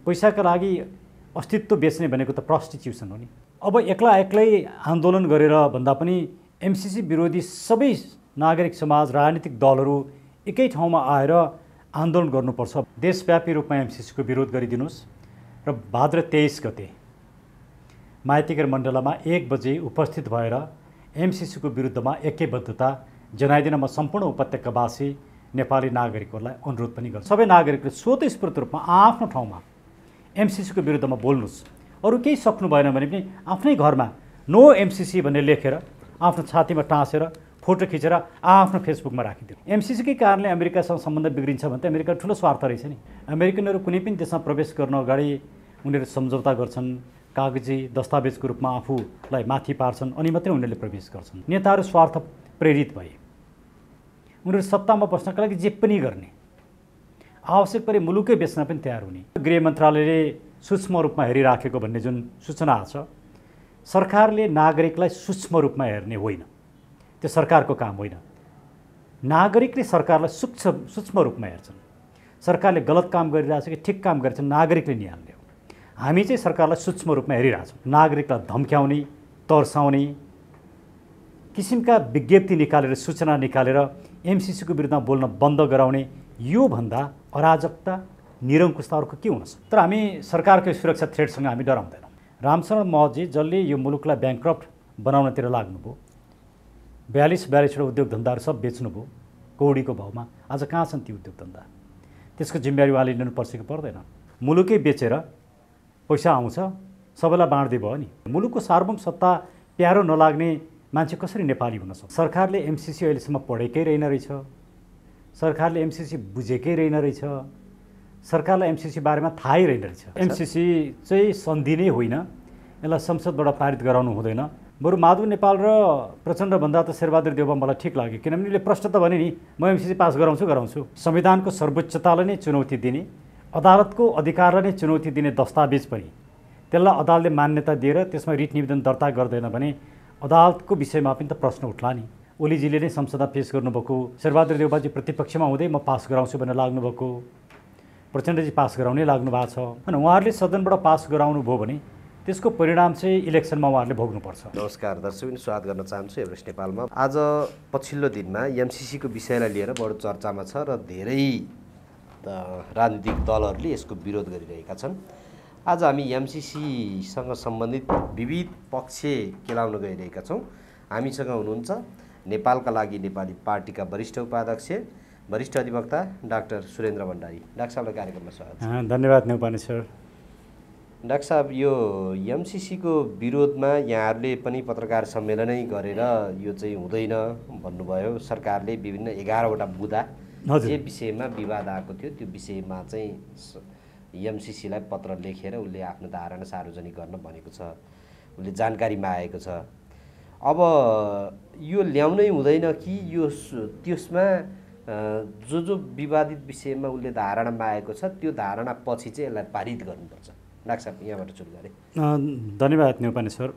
पैसाका लागि अस्तित्व बेच्ने भनेको त प्रस्टिट्युसन हो नि। अब एक्लै आन्दोलन गरेर भन्दा पनि एमसीसी विरोधी सबै नागरिक समाज राजनीतिक दलहरू एकै ठाउँमा आएर आन्दोलन गर्नुपर्छ। देशव्यापी रूपमा एमसीसीको विरोध गरिदिनुहोस् र भाद्र 23 गते माइतीघर मण्डलमा 1 बजे उपस्थित भएर एमसीसीको विरुद्धमा ऐक्यबद्धता जनाइदिन म सम्पूर्ण उपत्यकावासी नेपाली नागरिकहरूलाई अनुरोध पनि गर्छु। सबै नागरिकले स्वतस्फूर्त रूपमा आफ्नो ठाउँमा एमसीसीको विरुद्धमा बोल्नुहोस्। अरू केही सक्नु भएन भने पनि आफ्नै घरमा नो एमसीसी भनेर लेखेर आफ्नो छातीमा टाँसेर फोटो खिचेर आफ्नो फेसबुकमा राखिदिनु। एमसीसीकै कारणले अमेरिकासँग सम्बन्ध बिग्रिन्छ भने त अमेरिका ठुलो स्वार्थ रहेछ नि। अमेरिकनहरू कुनै पनि देशमा प्रवेश गर्न अगाडि उनीहरू सम्झौता गर्छन्, कागजी दस्तावेजको रूपमा आफूलाई माथि पार्छन्, अनि मात्रै उनीहरूले प्रवेश गर्छन्। नेताहरू स्वार्थ प्रेरित भए उनीहरू सत्तामा बस्नका लागि जे पनि गर्ने, आवश्यक परे मुलुकै बेच्न पनि तयार हुने। गृह मन्त्रालयले सूक्ष्म रूपमा हेरिराखेको भन्ने जुन सूचना छ, सरकारले नागरिकलाई सूक्ष्म रूपमा हेर्ने होइन, त्यो सरकारको काम होइन। नागरिकले सरकारलाई सूक्ष्म रूपमा हेर्छन्। सरकारले गलत काम गरिरहेछ कि ठिक काम गरेछ नागरिकले निहाल्ने हो। हामी चाहिँ सरकारलाई सूक्ष्म रूपमा हेरिरहेछौँ। नागरिकलाई धम्क्याउने, तर्साउने किसिमका विज्ञप्ति निकालेर, सूचना निकालेर एमसीसीको विरुद्धमा बोल्न बन्द गराउने, योभन्दा अराजकता निरङ्कुशता अर्को के हुन सक्छ? तर हामी सरकारको सुरक्षा थ्रेडसँग हामी डराउँदैनौँ। रामशरण महतजी जसले यो मुलुकलाई ब्याङ्क्रप्ट बनाउनतिर लाग्नुभयो, 42-42वटा उद्योग धन्दाहरू सब बेच्नुभयो कौडीको भाउमा। आज कहाँ छन् ती उद्योग धन्दा? त्यसको जिम्मेवारी उहाँले लिनुपर्छ कि पर्दैन? मुलुकै बेचेर पैसा आउँछ, सबैलाई बाँड्दै भयो नि। मुलुकको सार्वभौम सत्ता प्यारो नलाग्ने मान्छे कसरी नेपाली हुन सक्छ? सरकारले एमसीसी अहिलेसम्म पढेकै रहेन रहेछ, सरकारले एमसीसी बुझेकै रहेन रहेछ, सरकारलाई एमसीसी बारेमा थाहै रहेन रहेछ। एमसीसी चाहिँ सन्धि नै होइन, यसलाई संसदबाट पारित गराउनु हुँदैन। बरु माधव नेपाल र प्रचण्डभन्दा त शेरबहादुर देउवा मलाई ठिक लाग्यो, किनभने उसले प्रश्न त भने नि म एमसीसी पास गराउँछु। संविधानको सर्वोच्चतालाई नै चुनौती दिने, अदालतको अधिकारलाई नै चुनौती दिने दस्तावेज पनि त्यसलाई अदालतले मान्यता दिएर त्यसमा रिट निवेदन दर्ता गर्दैन भने अदालतको विषयमा पनि त प्रश्न उठ्ला नि। ओलीजीले नै संसदमा पेश गर्नुभएको, शेरबहादुर देउवाजी प्रतिपक्षमा हुँदै म पास गराउँछु भनेर लाग्नुभएको, प्रचण्डजी पास गराउनै लाग्नु भएको छ। अनि उहाँहरूले सदनबाट पास गराउनु भयो भने त्यसको परिणाम चाहिँ इलेक्सनमा उहाँहरूले भोग्नुपर्छ। नमस्कार दर्शक, स्वागत गर्न चाहन्छु एभरेस्ट नेपालमा। आज पछिल्लो दिनमा एमसीसीको विषयलाई लिएर बडो चर्चामा छ र धेरै राजनीतिक दलहरूले यसको विरोध गरिरहेका छन्। आज हामी एमसीसीसँग सम्बन्धित विविध पक्ष केलाउन गइरहेका छौँ। हामीसँग हुनुहुन्छ नेपालका लागि नेपाली पार्टीका वरिष्ठ उपाध्यक्ष, वरिष्ठ अधिवक्ता डाक्टर सुरेन्द्र भण्डारी। डाक्टर साहबलाई कार्यक्रममा स्वागत छ। धन्यवाद नेपाली सर। डाक्टर साहब, यो एमसीसीको विरोधमा यहाँहरूले पनि पत्रकार सम्मेलनै गरेर यो चाहिँ हुँदैन भन्नुभयो। सरकारले विभिन्न 11वटा बुँदा जे विषयमा विवाद आएको थियो त्यो विषयमा चाहिँ एमसीसीलाई पत्र लेखेर उसले आफ्नो धारणा सार्वजनिक गर्न भनेको छ, उसले जानकारी मागेको छ। अब यो ल्याउनै हुँदैन कि यो त्यसमा जो विवादित विषयमा उसले धारणा मागेको छ त्यो धारणा पछि चाहिँ यसलाई पारित गर्नुपर्छ? डाक्टर साहब, यहाँबाट सुरु गरेँ। धन्यवाद नेपाली सर।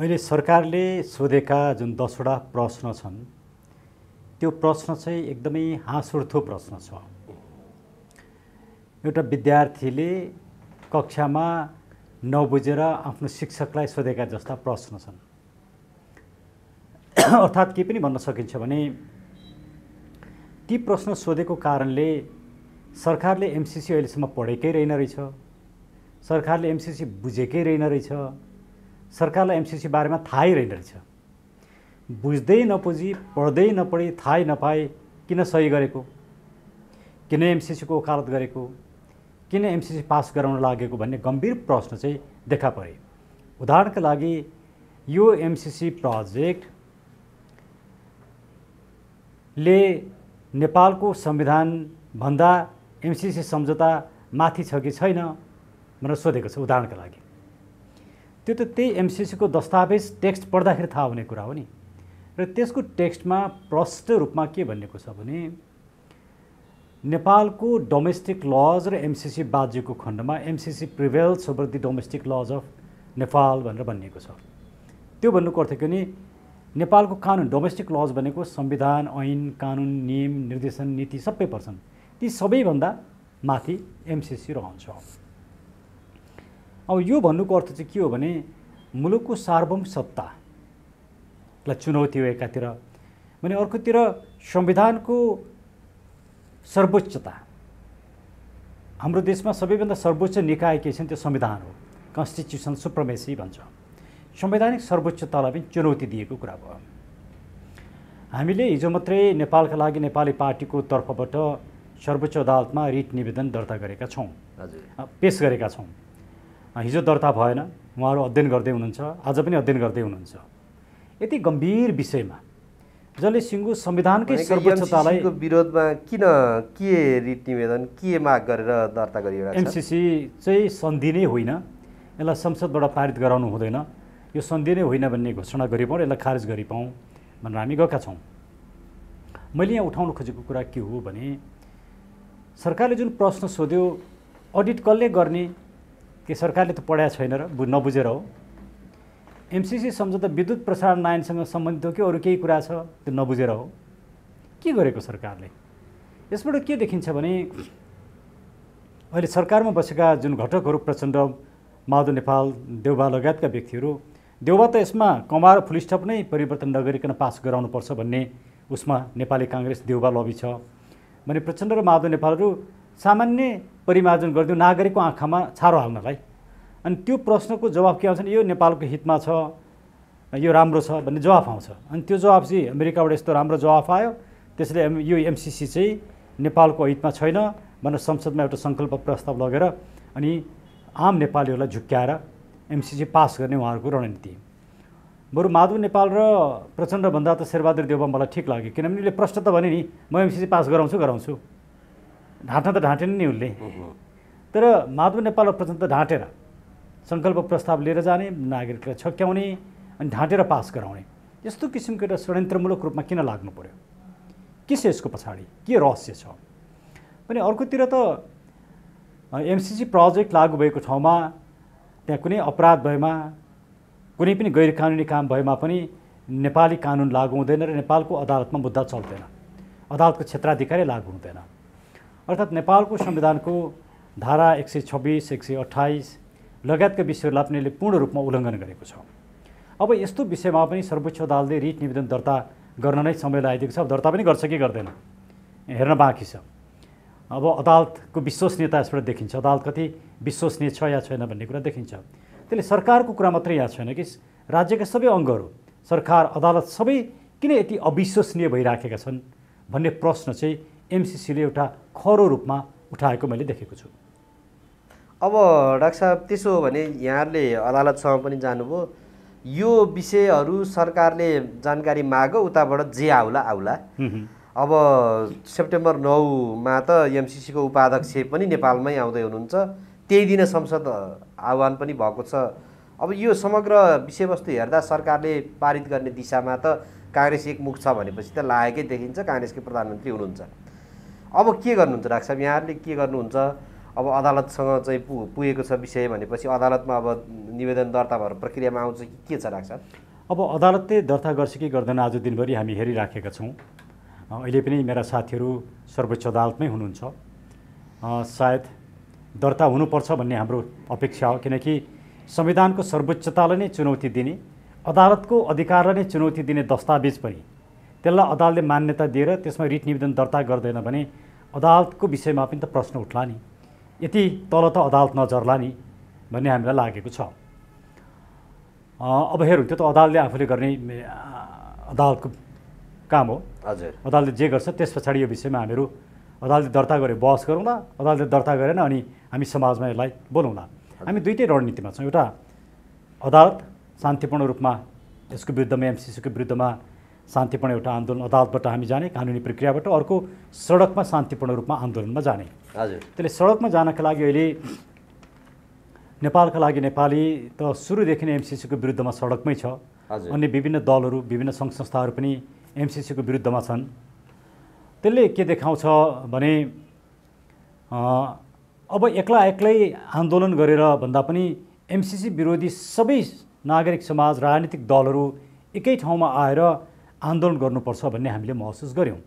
अहिले सरकारले सोधेका जुन 10वटा प्रश्न छन् त्यो प्रश्न चाहिँ एकदमै हाँसउठ्दो प्रश्न छ। एउटा विद्यार्थीले कक्षामा नबुझेर आफ्नो शिक्षकलाई सोधेका जस्ता प्रश्न छन्। अर्थात् के पनि भन्न सकिन्छ भने ती प्रश्न सोधेको कारणले सरकारले एमसीसी अहिलेसम्म पढेकै रहेन रहेछ, सरकारले एमसीसी बुझेकै रहेन रहेछ, सरकारलाई एमसीसी बारेमा थाहै रहेन रहेछ। बुझ्दै नबुझी, पढ्दै नपढी, थाहै नपाए किन सही गरेको, किन एमसीसीको वकालत गरेको, किन एमसीसी पास गराउन लागेको भन्ने गम्भीर प्रश्न चाहिँ देखा परे। उदाहरणका लागि यो एमसीसी प्रोजेक्टले नेपालको संविधानभन्दा एमसीसी सम्झौता माथि छ कि छैन भनेर सोधेको छ। उदाहरणका लागि त्यो त त्यही एमसीसीको दस्तावेज टेक्स्ट पढ्दाखेरि थाहा हुने कुरा हो नि। र त्यसको टेक्स्टमा प्रष्ट रूपमा के भनिएको छ भने नेपालको डोमेस्टिक लज र एमसीसी बाज्यको खण्डमा MCC prevails over the domestic laws of Nepal भनेर भनिएको छ। त्यो भन्नुको अर्थ के भने नेपालको कानुन, डोमेस्टिक लज भनेको संविधान, ऐन, कानुन, नियम, निर्देशन, नीति सबै पर्छन्। ती सबैभन्दा माथि एमसिसी रहन्छ। अब यो भन्नुको अर्थ चाहिँ के हो भने मुलुकको सार्वभौम सत्तालाई चुनौती हो एकातिर भने, अर्कोतिर संविधानको सर्वोच्चता। हाम्रो देशमा सबैभन्दा सर्वोच्च निकाय के छन् त्यो संविधान हो, कन्स्टिट्युसन सुप्रिमेसी भन्छ। संवैधानिक सर्वोच्चतालाई पनि चुनौती दिएको कुरा भयो। हामीले हिजो मात्रै नेपालका लागि नेपाली पार्टीको तर्फबाट सर्वोच्च अदालतमा रिट निवेदन दर्ता गरेका छौँ, पेश गरेका छौँ। हिजो दर्ता भएन, उहाँहरू अध्ययन गर्दै हुनुहुन्छ, आज पनि अध्ययन गर्दै हुनुहुन्छ। यति गम्भीर विषयमा जसले सिङ्गो संविधानकै सर्वोच्चतालाई विरोधमा किन के रिट निवेदन के माग गरेर दर्ता गरिएको छ? एमसिसी चाहिँ सन्धि नै होइन, यसलाई संसदबाट पारित गराउनु हुँदैन, यो सन्धि नै होइन भन्ने घोषणा गरिपाउँ, यसलाई खारेज गरिपाउँ भनेर हामी गएका छौँ। मैले यहाँ उठाउन खोजेको कुरा के हो भने, सरकारले जुन प्रश्न सोध्यो अडिट कसले गर्ने, के सरकारले त पढाएको छैन र नबुझेर हो? एमसिसी सम्झौता विद्युत प्रसारण ऐनसँग सम्बन्धित हो कि अरू केही कुरा छ त्यो नबुझेर हो? के गरेको सरकारले? यसबाट के देखिन्छ भने अहिले सरकारमा बसेका जुन घटकहरू प्रचण्ड, माधव नेपाल, देउबा लगायतका व्यक्तिहरू, देउबा त यसमा कमा र फुलस्टप नै परिवर्तन नगरिकन पास गराउनुपर्छ भन्ने उसमा नेपाली काङ्ग्रेस देउबा लबी छ भने, प्रचण्ड र माधव नेपालहरू सामान्य परिमार्जन गरिदियो नागरिकको आँखामा छारो हाल्नलाई। अनि त्यो प्रश्नको जवाफ के आउँछ भने यो नेपालको हितमा छ, यो राम्रो छ भन्ने जवाफ आउँछ। अनि त्यो जवाफ चाहिँ अमेरिकाबाट यस्तो राम्रो जवाफ आयो, त्यसले यो एमसिसी चाहिँ नेपालको हितमा छैन भनेर संसदमा एउटा सङ्कल्प प्रस्ताव लगेर अनि आम नेपालीहरूलाई झुक्क्याएर एमसिसी पास गर्ने उहाँहरूको रणनीति। बरु माधव नेपाल र प्रचण्डभन्दा त शेरबहादुर देउबा मलाई ठिक लाग्यो, किनभने उसले प्रश्न त भने नि म एमसिसी पास गराउँछु, ढाँट्न त ढाँटेन नि उसले। तर माधव नेपाल र प्रचण्ड त ढाँटेर सङ्कल्प प्रस्ताव लिएर जाने, नागरिकलाई छक्क्याउने अनि ढाँटेर पास गराउने, यस्तो किसिमको एउटा षड्यन्त्रमूलक रूपमा किन लाग्नु पर्यो? के छ यसको पछाडि, के रहस्य छ? पनि अर्कोतिर त एमसिसी प्रोजेक्ट लागू भएको ठाउँमा त्यहाँ कुनै अपराध भएमा, कुनै पनि गैर कानुनी काम भएमा पनि नेपाली कानुन लागू हुँदैन र नेपालको अदालतमा मुद्दा चल्दैन, अदालतको क्षेत्राधिकारी लागू हुँदैन। अर्थात् नेपालको संविधानको धारा 126, 128 लगायतका विषयहरूलाई पनि पूर्ण रूपमा उल्लङ्घन गरेको छ। अब यस्तो विषयमा पनि सर्वोच्च अदालतले रिट निवेदन दर्ता गर्न नै समय लगाइदिएको छ। अब दर्ता पनि गर्छ कि गर्दैन हेर्न बाँकी छ। अब अदालतको विश्वसनीयता यसबाट देखिन्छ, अदालत कति विश्वसनीय छ या छैन भन्ने कुरा देखिन्छ। त्यसले सरकारको कुरा मात्रै यहाँ छैन कि राज्यका सबै अङ्गहरू, सरकार, अदालत सबै किन यति अविश्वसनीय भइराखेका छन् भन्ने प्रश्न चाहिँ एमसिसीले एउटा खरो रूपमा उठाएको मैले देखेको छु। अब डाक्टर साहब त्यसो हो भने यहाँहरूले अदालतसँग पनि जानुभयो, यो विषयहरू सरकारले जानकारी माग्यो, उताबाट जे आउला आउला। अब सेप्टेम्बर 9मा त एमसिसीको उपाध्यक्ष पनि नेपालमै आउँदै हुनुहुन्छ, त्यही दिन संसद आह्वान पनि भएको छ। अब यो समग्र विषयवस्तु हेर्दा सरकारले पारित गर्ने दिशामा त काङ्ग्रेस एकमुख छ भनेपछि त लागेकै देखिन्छ, काङ्ग्रेसकै प्रधानमन्त्री हुनुहुन्छ। अब के गर्नुहुन्छ डाक्टर साहब, यहाँहरूले के गर्नुहुन्छ? अब अदालतसँग चाहिँ पुगेको छ विषय भनेपछि अदालतमा अब निवेदन दर्ता भएर प्रक्रियामा आउँछ कि के छ डाक्टर साहब? अब अदालतले दर्ता गर्छ कि गर्दैन आज दिनभरि हामी हेरिराखेका छौँ। अहिले पनि मेरा साथीहरू सर्वोच्च अदालतमै हुनुहुन्छ। सायद दर्ता हुनुपर्छ भन्ने हाम्रो अपेक्षा हो, किनकि संविधानको सर्वोच्चतालाई नै चुनौती दिने, अदालतको अधिकारलाई नै चुनौती दिने दस्तावेज पनि त्यसलाई अदालतले मान्यता दिएर त्यसमा रिट निवेदन दर्ता गर्दैन भने अदालतको विषयमा पनि त प्रश्न उठ्ला नि, यति तल त अदालत नजर्ला नि भन्ने हामीलाई लागेको छ। अब हेरौँ, त्यो त अदालतले आफूले गर्ने अदालतको काम हो। हजुर, अदालतले जे गर्छ त्यस पछाडि यो विषयमा हामीहरू अदालतले दर्ता गरे बहस गरौँला, अदालतले दर्ता गरेन अनि हामी समाजमा यसलाई बोलाउँला। हामी दुईटै रणनीतिमा छौँ। एउटा अदालत शान्तिपूर्ण रूपमा यसको विरुद्धमा, एमसिसीको विरुद्धमा शान्तिपूर्ण एउटा आन्दोलन अदालतबाट हामी जाने कानुनी प्रक्रियाबाट, अर्को सडकमा शान्तिपूर्ण रूपमा आन्दोलनमा जाने। हजुर, त्यसले सडकमा जानका लागि अहिले नेपालका लागि नेपाली त सुरुदेखि नै एमसिसीको विरुद्धमा सडकमै छ। अन्य विभिन्न दलहरू, विभिन्न सङ्घ संस्थाहरू पनि एमसिसीको विरुद्धमा छन्। त्यसले के देखाउँछ भने अब एक्लै आन्दोलन गरेर भन्दा पनि एमसिसी विरोधी सबै नागरिक समाज, राजनीतिक दलहरू एकै ठाउँमा आएर आन्दोलन गर्नुपर्छ भन्ने हामीले महसुस गऱ्यौँ।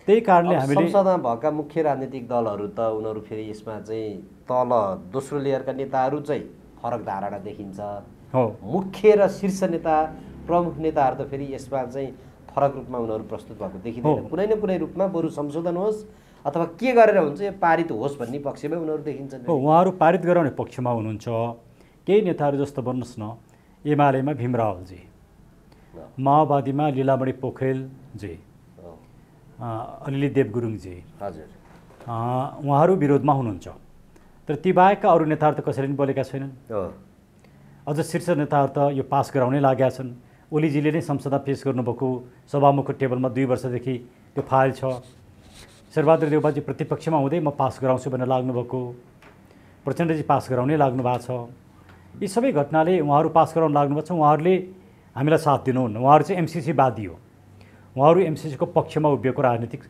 त्यही कारणले हामीले संसदमा भएका मुख्य राजनीतिक दलहरू त उनीहरू फेरि यसमा चाहिँ तल दोस्रो लेयरका नेताहरू चाहिँ फरक धारणा देखिन्छ। हो, मुख्य र शीर्ष नेता प्रमुख नेताहरू त फेरि यसमा चाहिँ फरक रूपमा उनीहरू प्रस्तुत भएको देखिँदैन। कुनै न कुनै रूपमा बरु संशोधन होस् अथवा के गरेर हुन्छ यो पारित होस् भन्ने पक्षमै उनीहरू देखिन्छन्। हो, उहाँहरू पारित गराउने पक्षमा हुनुहुन्छ। केही नेताहरू जस्तो भन्नुहोस् न, एमालेमा भीम रावलजी, माओवादीमा लीलामणि पोखरेलजी, अनिल देव गुरुङजी, हजुर, उहाँहरू विरोधमा हुनुहुन्छ। तर ती बाहेकका अरू नेताहरू त कसैले पनि बोलेका छैनन्। अझ शीर्ष नेताहरू त यो पास गराउनै लागेका छन्। ओलीजीले नै संसदमा पेस गर्नुभएको सभामुखको टेबलमा 2 वर्षदेखि त्यो फाइल छ। शेरबहादुर देउवाजी प्रतिपक्षमा हुँदै म पास गराउँछु भनेर लाग्नुभएको, प्रचण्डजी पास गराउनै लाग्नु भएको छ। यी सबै घटनाले उहाँहरू पास गराउन लाग्नुभएको छ। उहाँहरूले हामीलाई साथ दिनुहुन्न। उहाँहरू चाहिँ एमसिसी वादी हो। उहाँहरू एमसिसीको पक्षमा उभिएको राजनीतिक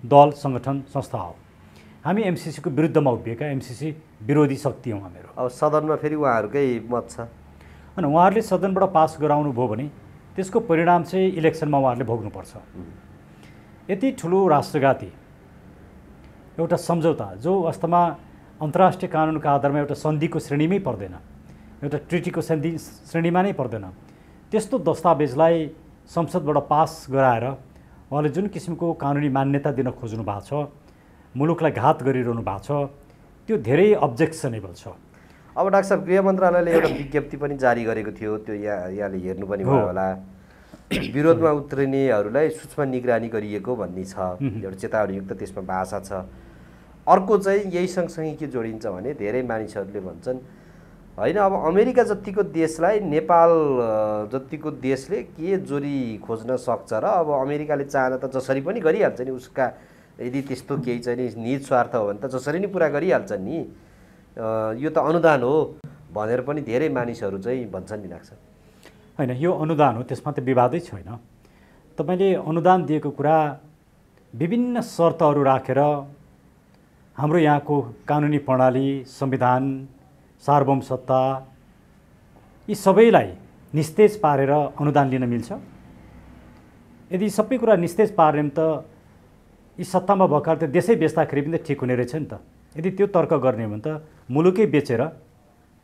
दल, सङ्गठन, संस्था हो। हामी एमसिसीको विरुद्धमा उभिएका एमसिसी विरोधी शक्ति हौँ हामीहरू। अब सदनमा फेरि उहाँहरूकै मत छ। अनि उहाँहरूले सदनबाट पास गराउनु भयो भने त्यसको परिणाम चाहिँ इलेक्सनमा उहाँहरूले भोग्नुपर्छ। यति ठुलो राष्ट्रघाती एउटा सम्झौता जो वास्तवमा अन्तर्राष्ट्रिय कानुनका आधारमा एउटा सन्धिको श्रेणीमै पर्दैन, एउटा ट्रिटीको श्रेणीमा नै पर्दैन, त्यस्तो दस्तावेजलाई संसदबाट पास गराएर उहाँले जुन किसिमको कानुनी मान्यता दिन खोज्नु भएको छ, मुलुकलाई घात गरिरहनु भएको छ, त्यो धेरै अब्जेक्सनेबल छ। अब डाक्टर साहब, गृह मन्त्रालयले एउटा विज्ञप्ति पनि जारी गरेको थियो, त्यो यहाँले हेर्नु पनि भयो होला। विरोधमा उत्रिनेहरूलाई सूक्ष्म निगरानी गरिएको भन्ने छ, एउटा चेतावनीयुक्त त्यसमा भाषा छ। अर्को चाहिँ यही सँगसँगै के जोडिन्छ भने धेरै मानिसहरूले भन्छन् होइन, अब अमेरिका जतिको देशलाई नेपाल जतिको देशले के जोरी खोज्न सक्छ र अब अमेरिकाले चाहँदा त जसरी पनि गरिहाल्छ नि, उसका यदि त्यस्तो केही चाहिँ नि निज स्वार्थ हो भने त जसरी नै पुरा गरिहाल्छन् नि, यो त अनुदान हो भनेर पनि धेरै मानिसहरू चाहिँ भन्छन् नि लाग्छ। होइन, यो अनुदान हो, त्यसमा त विवादै छैन। तपाईँले अनुदान दिएको कुरा विभिन्न शर्तहरू राखेर हाम्रो यहाँको कानुनी प्रणाली, संविधान, सार्वभौम सत्ता, यी सबैलाई निस्तेज पारेर अनुदान लिन मिल्छ? यदि सबै कुरा निस्तेज पार्ने त यी सत्तामा भएकाले त देशै बेच्दाखेरि पनि त ठिक हुने रहेछ नि त। यदि त्यो तर्क गर्ने हो भने त मुलुकै बेचेर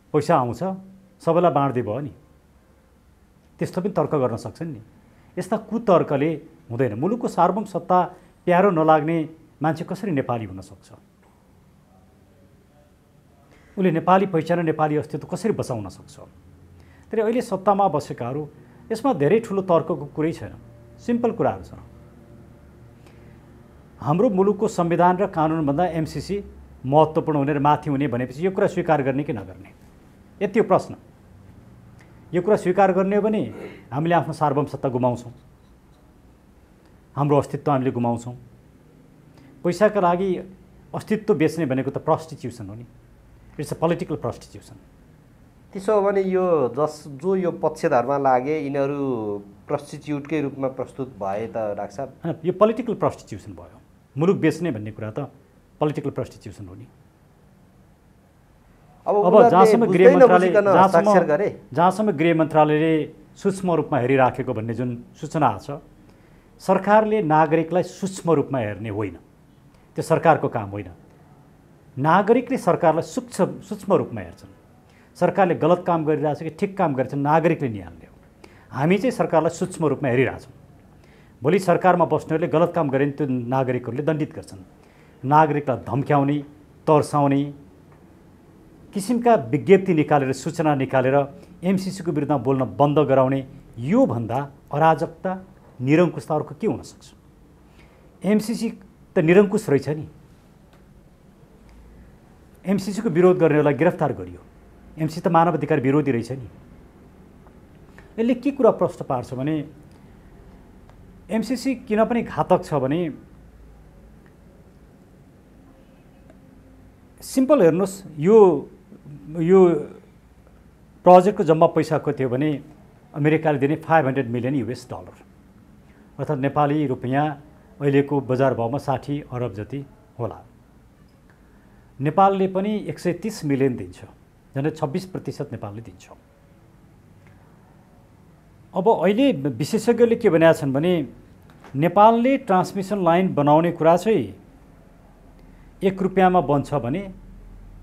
पैसा आउँछ, सबैलाई बाँड्दै भयो नि, त्यस्तो पनि तर्क गर्न सक्छन् नि। यस्ता कुतर्कले हुँदैन। मुलुकको सार्वभौम सत्ता प्यारो नलाग्ने मान्छे कसरी नेपाली हुन सक्छ? उसले नेपाली पहिचान, नेपाली अस्तित्व कसरी बचाउन सक्छ? तर अहिले सत्तामा बसेकाहरू, यसमा धेरै ठुलो तर्कको कुरै छैन, सिम्पल कुराहरू छ। हाम्रो मुलुकको संविधान र कानुनभन्दा एमसिसी महत्त्वपूर्ण हुने र माथि हुने भनेपछि यो कुरा स्वीकार गर्ने कि नगर्ने, यति हो प्रश्न। यो कुरा स्वीकार गर्ने हो भने हामीले आफ्नो सार्वभौम सत्ता गुमाउँछौँ, हाम्रो अस्तित्व हामीले गुमाउँछौँ। पैसाका लागि अस्तित्व बेच्ने भनेको त प्रस्टिट्युसन हो नि, इट्स अ पोलिटिकल प्रस्टिट्युसन। त्यसो हो भने यो जो यो पक्षधरमा लागे यिनीहरू प्रस्टिट्युटकै रूपमा प्रस्तुत भए त डाक्टर साहब? होइन, यो पोलिटिकल प्रस्टिट्युसन भयो। मुलुक बेच्ने भन्ने कुरा त पोलिटिकल प्रस्टिट्युसन हो नि। अब जहाँसम्म गृह मन्त्रालयले सूक्ष्म रूपमा हेरिराखेको भन्ने जुन सूचना छ, सरकारले नागरिकलाई सूक्ष्म रूपमा हेर्ने होइन, त्यो सरकारको काम होइन। नागरिकले सरकारलाई सूक्ष्म रूपमा हेर्छन्। सरकारले गलत काम गरिरहेछ कि ठिक काम गरेछ नागरिकले निहाल्ने हो। हामी चाहिँ सरकारलाई सूक्ष्म रूपमा हेरिरहेछौँ। भोलि सरकारमा बस्नेहरूले गलत काम गरे भने त्यो नागरिकहरूले दण्डित गर्छन्। नागरिकलाई धम्क्याउने, तर्साउने किसिमका विज्ञप्ति निकालेर, सूचना निकालेर एमसिसीको विरुद्धमा बोल्न बन्द गराउने, योभन्दा अराजकता, निरङ्कुशता अर्को के हुनसक्छ? एमसिसी त निरङ्कुश रहेछ नि। एमसिसीको विरोध गर्नेहरूलाई गिरफ्तार गरियो। एमसिसी त मानव अधिकार विरोधी रहेछ नि। यसले के कुरा प्रश्न पार्छ भने एमसिसी किन पनि घातक छ भने सिम्पल हेर्नुहोस्, यो प्रोजेक्टको जम्मा पैसा कति हो भने अमेरिकाले दिने $500 मिलियन अर्थात् नेपाली रुपियाँ अहिलेको बजार भावमा 60 अरब जति होला। नेपालले पनि 130 मिलियन दिन्छ, झन्डै 26% नेपालले दिन्छ। अब अहिले विशेषज्ञले के भनेका छन् भने नेपालले ट्रान्समिसन लाइन बनाउने कुरा चाहिँ 1 रुपियाँमा बन्छ भने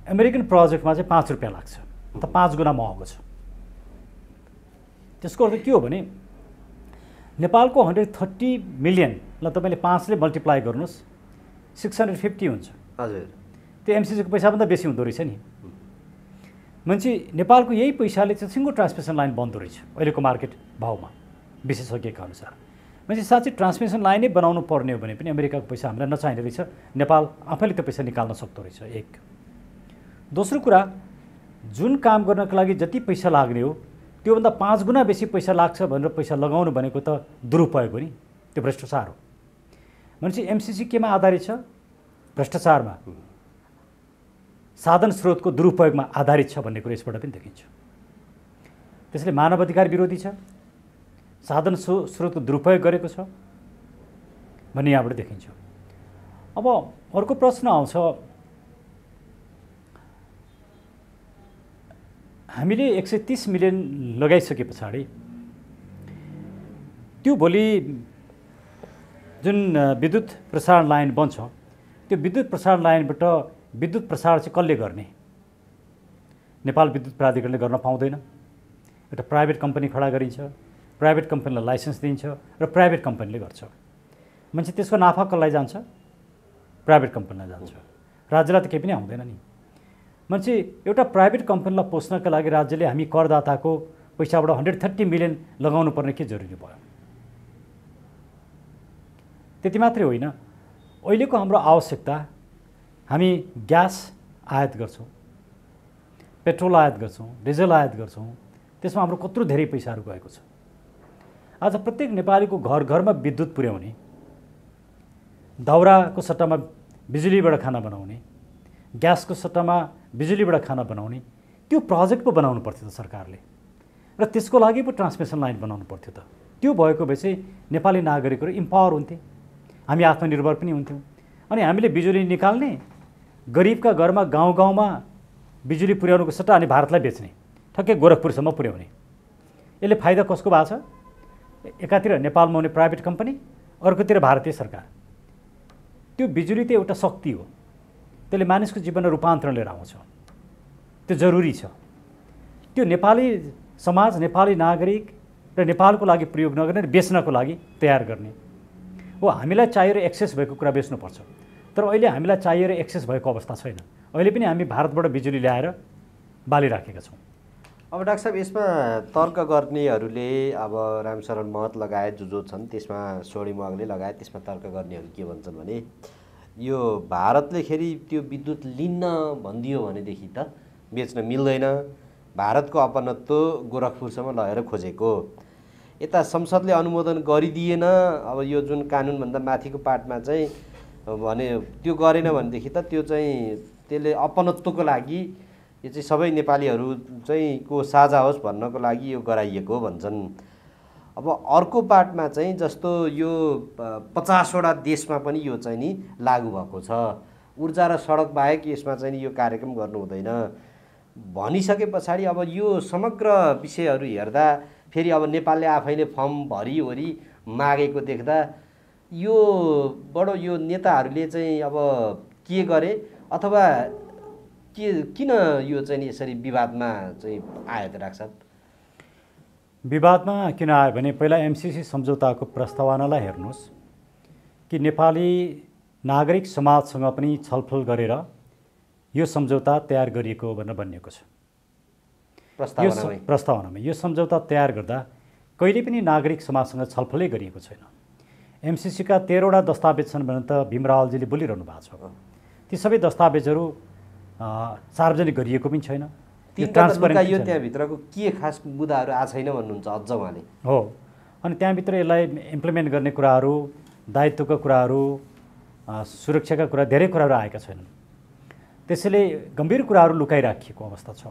अमेरिकन प्रोजेक्टमा चाहिँ 5 रुपियाँ लाग्छ, त 5 गुणा महँगो छ। त्यसको अर्थ के हो भने नेपालको 130 मिलियनलाई तपाईँले 5 ले मल्टिप्लाई गर्नुहोस् 650 हुन्छ। हजुर, त्यो एमसिसीको पैसाभन्दा बेसी हुँदो रहेछ नि। मान्छे नेपालको यही पैसाले चाहिँ सिङ्गो ट्रान्समिसन लाइन बन्दो रहेछ अहिलेको मार्केट भाउमा विशेषज्ञका अनुसार। मान्छे साँच्चै ट्रान्समिसन लाइनै बनाउनु पर्ने हो भने पनि अमेरिकाको पैसा हामीलाई नचाहिने रहेछ, नेपाल आफैले त्यो पैसा निकाल्न सक्दो रहेछ। एक दोस्रो कुरा, जुन काम गर्नको लागि जति पैसा लाग्ने हो त्योभन्दा 5 गुणा बेसी पैसा लाग्छ भनेर पैसा लगाउनु भनेको त दुरुपयोग हो नि, त्यो भ्रष्टाचार हो। मान्छे एमसिसी केमा आधारित छ? भ्रष्टाचारमा, साधन स्रोतको दुरुपयोगमा आधारित छ भन्ने कुरो यसबाट पनि देखिन्छ। त्यसले मानव अधिकार विरोधी छ, साधन स्रोतको दुरुपयोग गरेको छ भन्ने यहाँबाट देखिन्छ। अब अर्को प्रश्न आउँछ, हामीले 130 मिलियन लगाइसके पछाडि त्यो भोलि जुन विद्युत प्रसारण लाइन बन्छ त्यो विद्युत प्रसारण लाइनबाट विद्युत प्रसारण चाहिँ कसले गर्ने? नेपाल विद्युत प्राधिकरणले गर्न पाउँदैन। एउटा प्राइभेट कम्पनी खडा गरिन्छ, प्राइभेट कम्पनीलाई लाइसेन्स दिन्छ र प्राइभेट कम्पनीले गर्छ। मान्छे त्यसको नाफा कसलाई जान्छ? प्राइभेट कम्पनीलाई जान्छ। राज्यलाई त केही पनि आउँदैन नि। मान्छे एउटा प्राइभेट कम्पनीलाई पोस्नका लागि राज्यले हामी करदाताको पैसाबाट 130 मिलियन लगाउनु पर्ने के जरुरी भयो? त्यति मात्रै होइन, अहिलेको हाम्रो आवश्यकता, हामी ग्यास आयात गर्छौँ, पेट्रोल आयात गर्छौँ, डिजल आयात गर्छौँ, त्यसमा हाम्रो कत्रो धेरै पैसाहरू गएको छ। आज प्रत्येक नेपालीको घर घरमा विद्युत पुर्याउने, दाउराको सट्टामा बिजुलीबाट खाना बनाउने, ग्यासको सट्टामा बिजुलीबाट खाना बनाउने, त्यो प्रोजेक्ट पो बनाउनु पर्थ्यो त सरकारले, र त्यसको लागि पो ट्रान्समिसन लाइन बनाउनु पर्थ्यो त। त्यो भएको भए चाहिँ नेपाली नागरिकहरू इम्पावर हुन्थे, हामी आत्मनिर्भर पनि हुन्थ्यौँ। अनि हामीले बिजुली निकाल्ने, गरिबका घरमा गाउँ गाउँमा बिजुली पुर्याउनुको सट्टा अनि भारतलाई बेच्ने, ठक्कै गोरखपुरसम्म पुर्याउने। यसले फाइदा कसको भएको छ? एकातिर नेपालमा हुने प्राइभेट कम्पनी, अर्कोतिर भारतीय सरकार। त्यो बिजुली त एउटा शक्ति हो, त्यसले मानिसको जीवनमा रूपान्तरण लिएर आउँछ, त्यो जरुरी छ। त्यो नेपाली समाज, नेपाली नागरिक र नेपालको लागि प्रयोग नगर्ने, बेच्नको लागि तयार गर्ने हो। हामीलाई चाहिएर एक्सेस भएको कुरा बेच्नुपर्छ, तर अहिले हामीलाई चाहिएर एक्सेस भएको अवस्था छैन। अहिले पनि हामी भारतबाट बिजुली ल्याएर बालिराखेका छौँ। अब डाक्टर साहब, यसमा तर्क गर्नेहरूले, अब रामशरण महत लगायत जो छन्, त्यसमा सोडी मगले लगायत त्यसमा तर्क गर्नेहरू के भन्छन् भने यो भारतले खेरि त्यो विद्युत लिन्न भनिदियो भनेदेखि त बेच्न मिल्दैन, भारतको अपनत्व गोरखपुरसम्म लगेर खोजेको, यता संसदले अनुमोदन गरिदिएन, अब यो जुन कानुनभन्दा माथिको पार्टमा चाहिँ भने त्यो गरेन भनेदेखि त त्यो चाहिँ त्यसले अपनत्वको लागि यो चाहिँ सबै नेपालीहरू चाहिँ को साझा होस् भन्नको लागि यो गराइएको भन्छन्। अब अर्को पार्टमा चाहिँ जस्तो यो 50वटा देशमा पनि यो चाहिँ नि लागू भएको छ, ऊर्जा र सडक बाहेक यसमा चाहिँ यो कार्यक्रम गर्नु हुँदैन भनिसके पछाडि अब यो समग्र विषयहरू हेर्दा फेरि अब नेपालले आफैले फर्म भरिवरि मागेको देख्दा यो बडो यो नेताहरूले चाहिँ अब के गरे अथवा किन यो चाहिँ यसरी विवादमा चाहिँ आयो त डाक्टर साहब? विवादमा किन आयो भने पहिला एमसिसी सम्झौताको प्रस्तावनालाई हेर्नुहोस् कि नेपाली नागरिक समाजसँग पनि छलफल गरेर यो सम्झौता तयार गरिएको भनेर भनिएको छ प्रस्तावनामा। यो सम्झौता तयार गर्दा कहिले पनि नागरिक समाजसँग छलफलै गरिएको छैन। एमसिसीका 13वटा दस्तावेज छन् भने त भीम रावलजीले बोलिरहनु भएको छ। ती सबै दस्तावेजहरू सार्वजनिक गरिएको पनि छैन। यो ट्रान्सपरेन्ट यो त्यहाँभित्रको के खास मुद्दाहरू आएको छैन भन्नुहुन्छ अझ उहाँले? हो, अनि त्यहाँभित्र यसलाई इम्प्लिमेन्ट गर्ने कुराहरू, दायित्वका कुराहरू, सुरक्षाका कुरा, धेरै कुराहरू आएका छैनन्। त्यसैले गम्भीर कुराहरू लुकाइराखिएको अवस्था छ।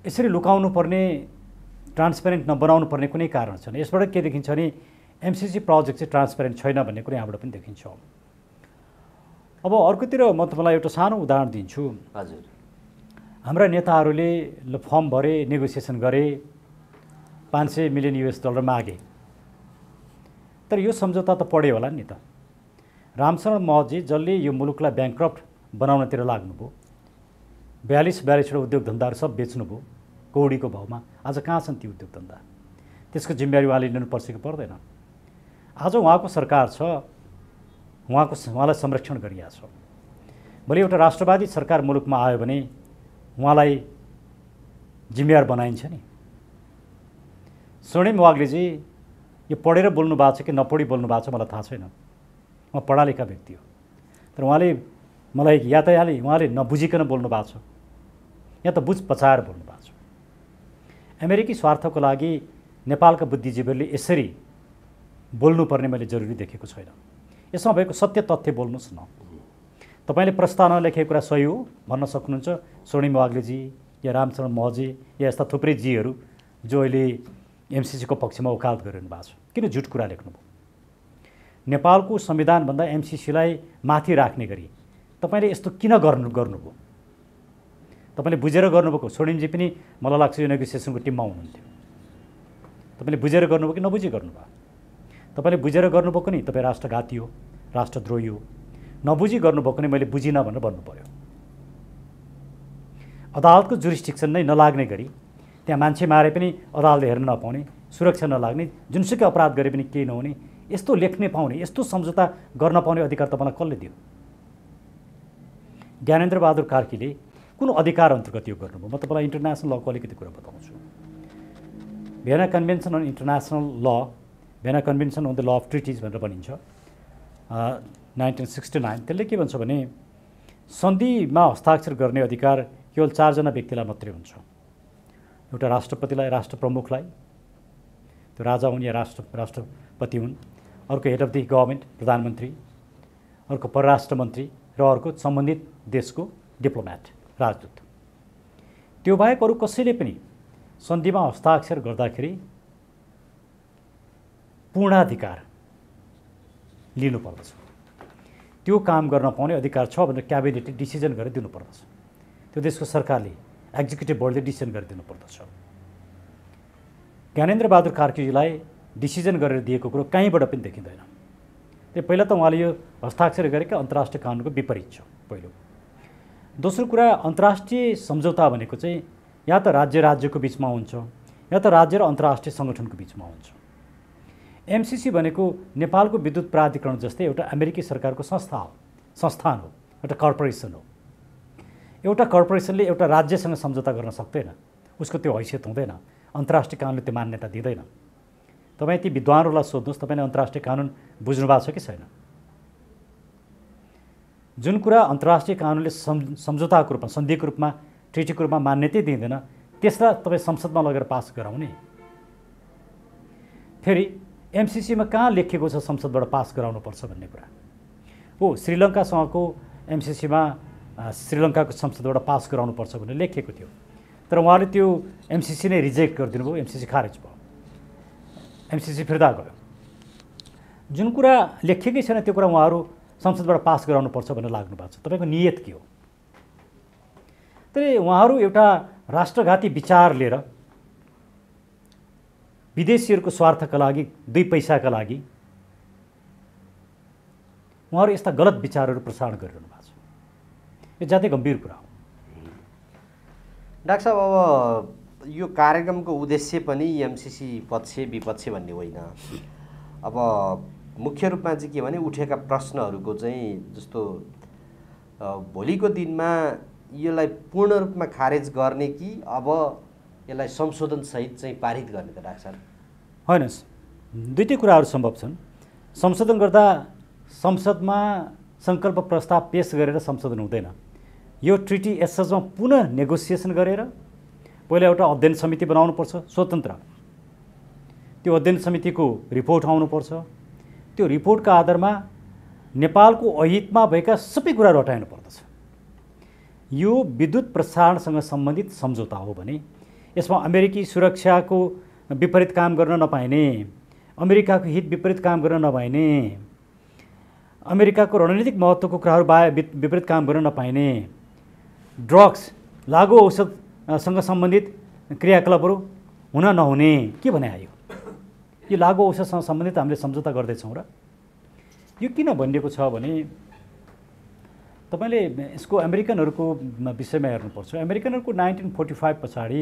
यसरी लुकाउनु पर्ने, ट्रान्सपेरेन्ट नबनाउनु पर्ने कुनै कारण छैन। यसबाट के देखिन्छ भने एमसिसी प्रोजेक्ट चाहिँ ट्रान्सपेरेन्ट छैन भन्ने कुरा यहाँबाट पनि देखिन्छ। अब अर्कोतिर म तपाईँलाई एउटा सानो उदाहरण दिन्छु। हजुर, हाम्रा नेताहरूले फर्म भरे, नेगोसिएसन गरे, $500 मिलियन मागे, तर यो सम्झौता त पढ्यो होला नि त। रामशरण महतजी जसले यो मुलुकलाई ब्याङ्क्रप्ट बनाउनतिर लाग्नुभयो, 42-42वटा उद्योग धन्दाहरू सब बेच्नुभयो कौडीको भाउमा, आज कहाँ छन् ती उद्योग धन्दा? त्यसको जिम्मेवारी उहाँले लिनुपर्छ कि पर्दैन? आज उहाँको सरकार छ, उहाँलाई संरक्षण गरिएको छ। भोलि एउटा राष्ट्रवादी सरकार मुलुकमा आयो भने उहाँलाई जिम्मेवार बनाइन्छ नि। स्वर्णिम वाग्लेजी यो पढेर बोल्नु भएको छ कि नपढी बोल्नु भएको छ मलाई थाहा छैन, उहाँ पढालेखा व्यक्ति हो, तर उहाँले मलाई या त उहाँले नबुझिकन बोल्नु भएको छ या त बुझ पचाएर बोल्नु भएको छ। अमेरिकी स्वार्थको लागि नेपालका बुद्धिजीवीहरूले यसरी बोल्नुपर्ने मैले जरुरी देखेको छैन। यसमा भएको सत्य तथ्य बोल्नुहोस् न। तपाईँले प्रस्तावना लेखेको कुरा सही हो भन्न सक्नुहुन्छ स्वर्णिम वाग्लेजी या रामचरण महतजी या यस्ता थुप्रै जीहरू जो अहिले एमसिसीको पक्षमा वकालत गरिरहनु भएको छ। किन झुट कुरा लेख्नुभयो? नेपालको संविधानभन्दा एमसिसीलाई माथि राख्ने गरी तपाईँले यस्तो किन गर्नुभयो? तपाईँले बुझेर गर्नुभएको? स्वर्णिमजी पनि मलाई लाग्छ यो नेगोसिएसनको टिममा हुनुहुन्थ्यो। तपाईँले बुझेर गर्नुभयो कि नबुझी गर्नुभयो? तपाईँले बुझेर गर्नुभएको नि तपाईँ राष्ट्रघाती हो, राष्ट्रद्रोही हो। नबुझी गर्नुभएको नि मैले बुझिनँ भनेर भन्नु पर्यो। अदालतको जुरिस्डिक्सन नै नलाग्ने गरी त्यहाँ मान्छे मारे पनि अदालतले हेर्न नपाउने, सुरक्षा नलाग्ने, जुनसुकै अपराध गरे पनि केही नहुने, यस्तो लेख्ने पाउने, यस्तो सम्झौता गर्न पाउने अधिकार तपाईँलाई कसले दियो? ज्ञानेन्द्र बहादुर कार्कीले कुन अधिकार अन्तर्गत यो गर्नुभयो? म तपाईँलाई इन्टरनेसनल लको अलिकति कुरा बताउँछु। Vienna convention on international law, Vienna convention on the law of treaties भनेर भनिन्छ 1969। त्यसले के भन्छ भने सन्धिमा हस्ताक्षर गर्ने अधिकार केवल 4 जना व्यक्तिलाई मात्रै हुन्छ। एउटा राष्ट्रपतिलाई, राष्ट्र प्रमुखलाई, त्यो राजा हुन् या राष्ट्रपति हुन्, अर्को हेड अफ द गभर्मेन्ट प्रधानमन्त्री, अर्को परराष्ट्र मन्त्री र अर्को सम्बन्धित देशको डिप्लोमेट राजदूत। त्यो बाहेक अरू कसैले पनि सन्धिमा हस्ताक्षर गर्दाखेरि पूर्णाधिकार लिनुपर्दछ। त्यो काम गर्न पाउने अधिकार छ भनेर क्याबिनेटले डिसिजन गरेर दिनुपर्दछ। त्यो देशको सरकारले, एक्जिक्युटिभ बोर्डले डिसिजन गरेर दिनुपर्दछ। ज्ञानेन्द्र बहादुर कार्कीजीलाई डिसिजन गरेर दिएको कुरो कहीँबाट पनि देखिँदैन। त्यो पहिला त उहाँले यो हस्ताक्षर गरेका अन्तर्राष्ट्रिय कानुनको विपरीत छ पहिलो। दोस्रो कुरा, अन्तर्राष्ट्रिय सम्झौता भनेको चाहिँ या त राज्यको बिचमा हुन्छ या त राज्य र अन्तर्राष्ट्रिय सङ्गठनको बिचमा हुन्छ। एमसिसी भनेको नेपालको विद्युत प्राधिकरण जस्तै एउटा अमेरिकी सरकारको संस्थान हो, एउटा कर्पोरेसन हो। एउटा कर्पोरेसनले एउटा राज्यसँग सम्झौता गर्न सक्दैन, उसको त्यो हैसियत हुँदैन, अन्तर्राष्ट्रिय कानुनले त्यो मान्यता दिँदैन। तपाईँ ती विद्वानहरूलाई सोध्नुहोस्, तपाईँले अन्तर्राष्ट्रिय कानुन बुझ्नु भएको छ कि छैन? जुन कुरा अन्तर्राष्ट्रिय कानुनले सम्झौताको रूपमा, सन्धिको रूपमा, ट्रिटीको रूपमा मान्यतै दिँदैन, त्यसलाई तपाईँ संसदमा लगेर पास गराउने। फेरि एमसिसीमा कहाँ लेखिएको छ संसदबाट पास गराउनुपर्छ भन्ने कुरा हो? श्रीलङ्कासँगको एमसिसीमा श्रीलङ्काको संसदबाट पास गराउनुपर्छ भनेर लेखिएको थियो, तर उहाँले त्यो एमसिसी नै रिजेक्ट गरिदिनु भयो, एमसिसी खारेज भयो, एमसिसी फिर्ता गयो। जुन कुरा लेखिएकै छैन त्यो कुरा उहाँहरू संसदबाट पास गराउनुपर्छ भनेर लाग्नु भएको छ। तपाईँको नियत के हो? तर उहाँहरू एउटा राष्ट्रघाती विचार लिएर विदेशीहरूको स्वार्थका लागि, 2 पैसाका लागि उहाँहरू यस्ता गलत विचारहरू प्रसारण गरिरहनु भएको छ। यो ज्यादै गम्भीर कुरा हो। डाक्टर साहब, अब यो कार्यक्रमको उद्देश्य पनि एमसिसी पक्ष विपक्ष भन्ने होइन। अब मुख्य रूपमा चाहिँ के भने उठेका प्रश्नहरूको चाहिँ जस्तो भोलिको दिनमा यसलाई पूर्ण रूपमा खारेज गर्ने कि अब यसलाई संशोधनसहित चाहिँ पारित गर्ने त डाक्टर साहब? होइन, दुईटै कुराहरू सम्भव छन्। संशोधन गर्दा संसदमा सङ्कल्प प्रस्ताव पेश गरेर संशोधन हुँदैन। यो ट्रिटी एसएसमा पुनः नेगोसिएसन गरेर पहिला एउटा अध्ययन समिति बनाउनुपर्छ स्वतन्त्र। त्यो अध्ययन समितिको रिपोर्ट आउनुपर्छ। त्यो रिपोर्टका आधारमा नेपालको अहितमा भएका सबै कुराहरू हटाउनु पर्दछ। यो विद्युत प्रसारणसँग सम्बन्धित सम्झौता हो भने यसमा अमेरिकी सुरक्षाको विपरीत काम गर्न नपाइने, अमेरिकाको हित विपरीत काम गर्न नपाइने, अमेरिकाको रणनीतिक महत्त्वको कुराहरू विपरीत काम गर्न नपाइने, ड्रग्स, लागु औषधसँग सम्बन्धित क्रियाकलापहरू हुन नहुने, के भने आयो? यो लागु औषधसँग सम्बन्धित हामीले सम्झौता गर्दैछौँ र यो किन भनिएको छ भने तपाईँले यसको अमेरिकनहरूको विषयमा हेर्नुपर्छ। अमेरिकनहरूको 1945 पछाडि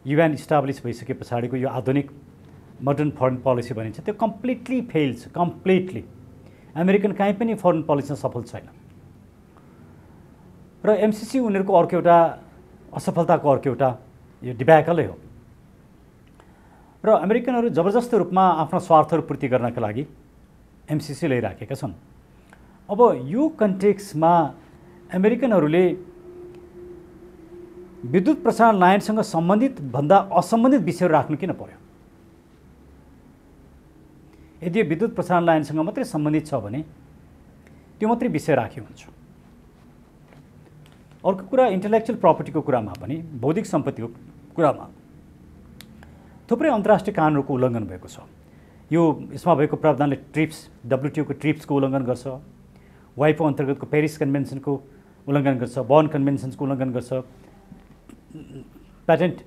युएन इस्टाब्लिस भइसके पछाडिको यो आधुनिक मोडर्न फरेन पोलिसी भनिन्छ त्यो कम्प्लिटली फेल छ। कम्प्लिटली अमेरिकन कहीँ पनि फरेन पोलिसीमा सफल छैन र एमसिसी उनीहरूको अर्को एउटा असफलताको अर्को एउटा यो डिब्याकलै हो र अमेरिकनहरू जबरजस्त रूपमा आफ्ना स्वार्थहरू पूर्ति गर्नका लागि एमसिसी ल्याइराखेका छन्। अब यो कन्टेक्स्टमा अमेरिकनहरूले विद्युत प्रसारण लाइनसँग सम्बन्धित भन्दा असम्बन्धित विषयहरू राख्नु किन पर्यो? यदि विद्युत प्रसारण लाइनसँग मात्रै सम्बन्धित छ भने त्यो मात्रै विषय राख्यो हुन्छ। अर्को कुरा इन्टेलेक्चुअल प्रपर्टीको कुरामा पनि बौद्धिक सम्पत्तिको कुरामा थुप्रै अन्तर्राष्ट्रिय कानुनको उल्लङ्घन भएको छ। यो यसमा भएको प्रावधानले WTOको ट्रिप्सको उल्लङ्घन गर्छ, वाइपो अन्तर्गतको पेरिस कन्भेन्सनको उल्लङ्घन गर्छ, बर्न कन्भेन्सनको उल्लङ्घन गर्छ, प्याटेन्ट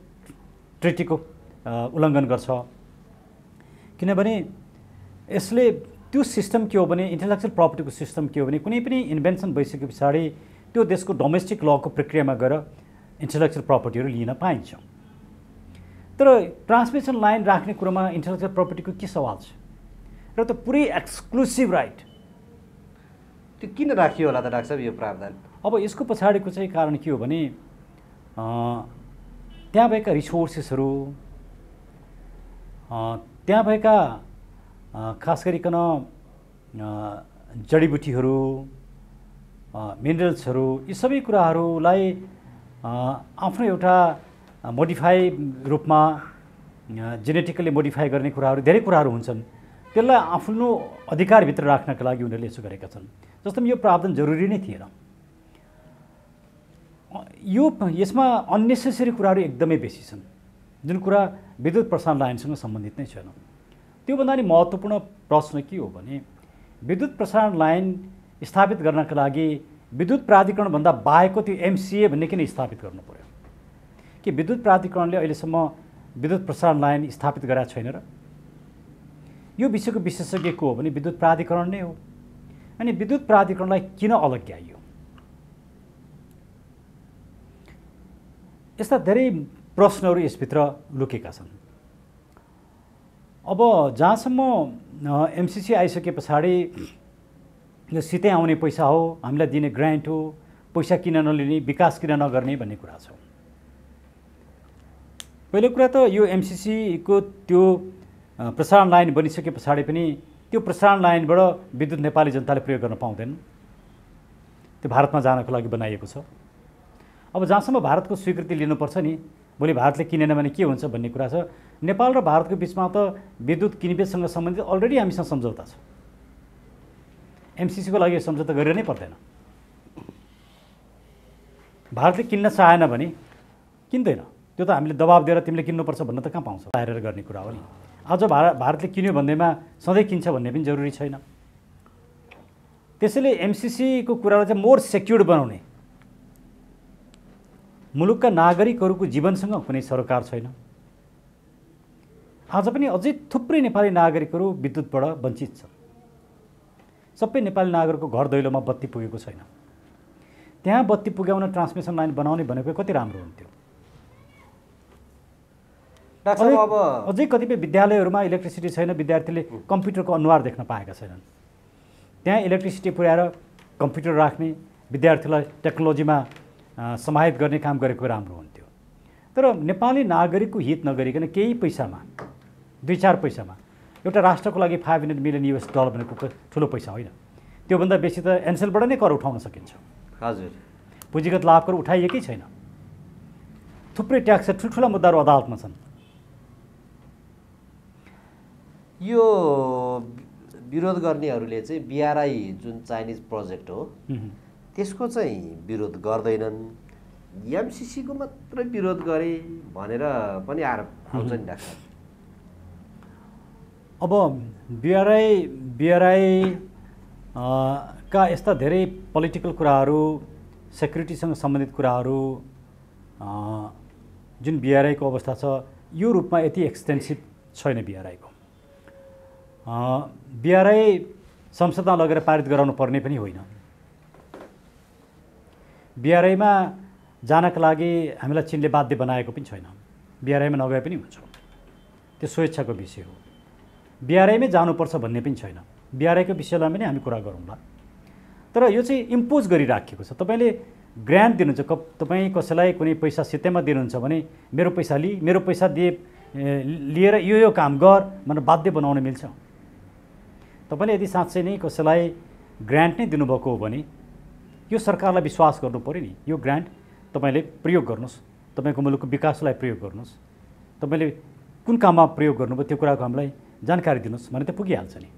ट्रिटीको उल्लङ्घन गर्छ। किनभने यसले त्यो सिस्टम के हो भने इन्टेलेक्चुअल प्रपर्टीको सिस्टम के हो भने कुनै पनि इन्भेन्सन भइसके पछाडि त्यो देशको डोमेस्टिक लको प्रक्रियामा गएर इन्टेलेक्चुअल प्रपर्टीहरू लिन पाइन्छ। तर ट्रान्समिसन लाइन राख्ने कुरोमा इन्टेलेक्चुअल प्रपर्टीको के सवाल छ र त्यो पुरै एक्सक्लुसिभ राइट त्यो किन राखियो होला त डाक्टर साहब यो प्रावधान? अब यसको पछाडिको चाहिँ कारण के हो भने त्यहाँ भएका रिसोर्सेसहरू, त्यहाँ भएका खास गरिकन जडीबुटीहरू, मिनरल्सहरू, यी सबै कुराहरूलाई आफ्नो एउटा मोडिफाई रूपमा जेनेटिकली मोडिफाई गर्ने कुराहरू धेरै कुराहरू हुन्छन्। त्यसलाई आफ्नो अधिकारभित्र राख्नका लागि उनीहरूले यसो गरेका छन्। जस्तो यो प्रावधान जरुरी नै थिएन। यसमा अन्नेसेसरी कुराहरू एकदमै बेसी छन् जुन कुरा विद्युत प्रसारण लाइनसँग सम्बन्धित नै छैन। त्योभन्दा नि महत्त्वपूर्ण प्रश्न के हो भने विद्युत प्रसारण लाइन स्थापित गर्नका लागि विद्युत प्राधिकरणभन्दा बाहेकको त्यो MCA भन्ने किन स्थापित गर्नु पर्यो? कि विद्युत प्राधिकरणले अहिलेसम्म विद्युत प्रसारण लाइन स्थापित गरेका छैन र? यो विषयको विशेषज्ञ को हो भने विद्युत प्राधिकरण नै हो। अनि विद्युत प्राधिकरणलाई किन अलग ल्याइयो? यस्ता धेरै प्रश्नहरू यसभित्र लुकेका छन्। अब जहाँसम्म MCC आइसके पछाडि यो सिधै आउने पैसा हो, हामीलाई दिने ग्रान्ट हो, पैसा किन नलिने, विकास किन नगर्ने भन्ने कुरा छ। पहिलो कुरा त यो MCC को त्यो प्रसारण लाइन बनिसके पछाडि पनि त्यो प्रसारण लाइनबाट विद्युत नेपाली जनताले प्रयोग गर्न पाउँदैन। त्यो भारतमा जानको लागि बनाइएको छ। अब जहाँसम्म भारतको स्वीकृति लिनुपर्छ नि, भोलि भारतले किनेन भने के हुन्छ भन्ने कुरा छ। नेपाल र भारतको बिचमा त विद्युत किनबेचसँग सम्बन्धित अलरेडी हामीसँग सम्झौता छ। MCC को लागि सम्झौता गरेर नै पर्दैन। भारतले किन्न चाहेन भने किन्दैन। त्यो त हामीले दबाब दिएर तिमीले किन्नुपर्छ भन्न त कहाँ पाउँछ? तयार गर्ने कुरा हो नि। आज भारतले किन्यो भन्दैमा सधैँ किन्छ भन्ने पनि जरुरी छैन। त्यसैले MCC को कुरालाई चाहिँ मोर सेक्युर्ड बनाउने, मुलुकका नागरिकहरूको जीवनसँग कुनै सरोकार छैन। आज पनि अझै थुप्रै नेपाली नागरिकहरू विद्युतबाट वञ्चित छन्। सबै नेपाली नागरिकको घर दैलोमा बत्ती पुगेको छैन। त्यहाँ बत्ती पुर्याउन ट्रान्समिसन लाइन बनाउने भनेको कति राम्रो हुन्थ्यो। अझै कतिपय विद्यालयहरूमा इलेक्ट्रिसिटी छैन, विद्यार्थीले कम्प्युटरको अनुहार देख्न पाएका छैनन्। त्यहाँ इलेक्ट्रिसिटी पुर्याएर कम्प्युटर राख्ने, विद्यार्थीलाई टेक्नोलोजीमा समाहित गर्ने काम गरेको राम्रो हुन्थ्यो। तर नेपाली नागरिकको हित नगरिकन केही पैसामा, 2-4 पैसामा एउटा राष्ट्रको लागि $500 मिलियन भनेको ठुलो पैसा होइन। त्योभन्दा बेसी त एनसेलबाट नै कर उठाउन सकिन्छ। हजुर, पुँजीगत लाभ कर उठाइएकै छैन। थुप्रै ट्याक्स ठुल्ठुला मुद्दाहरू अदालतमा छन्। यो विरोध गर्नेहरूले चाहिँ BRI जुन चाइनिज प्रोजेक्ट हो त्यसको चाहिँ विरोध गर्दैनन्, MCC को मात्रै विरोध गरे भनेर पनि आरोप आउँछ नि डाक्टर। अब BRI का यस्ता धेरै पोलिटिकल कुराहरू, सेक्युरिटीसँग सम्बन्धित कुराहरू जुन BRI को अवस्था छ यो रूपमा यति एक्सटेन्सिभ छैन बिआरआईको। बिआरआई संसदमा लगेर पारित गराउनु पर्ने पनि होइन। बिआरआईमा जानका लागि हामीलाई चीनले बाध्य बनाएको पनि छैन। बिआरआईमा नगए पनि हुन्छ, त्यो स्वेच्छाको विषय हो। बिआरआईमै जानुपर्छ भन्ने पनि छैन। बिआरआईको विषयलाई पनि हामी कुरा गरौँला। तर यो चाहिँ इम्पोज गरिराखेको छ। तपाईँले ग्रान्ट दिनुहुन्छ, तपाईँ कसैलाई कुनै पैसा सित्तैमा दिनुहुन्छ भने मेरो पैसा लिएर यो काम गर भनेर बाध्य बनाउन मिल्छ? तपाईँले यदि साँच्चै नै कसैलाई ग्रान्ट नै दिनुभएको हो भने यो सरकारलाई विश्वास गर्नु पऱ्यो नि। यो ग्रान्ट तपाईँले प्रयोग गर्नुहोस्, तपाईँको मुलुकको विकासलाई प्रयोग गर्नुहोस्, तपाईँले कुन काममा प्रयोग गर्नुभयो त्यो कुराको हामीलाई जानकारी दिनुहोस् भने त पुगिहाल्छ नि।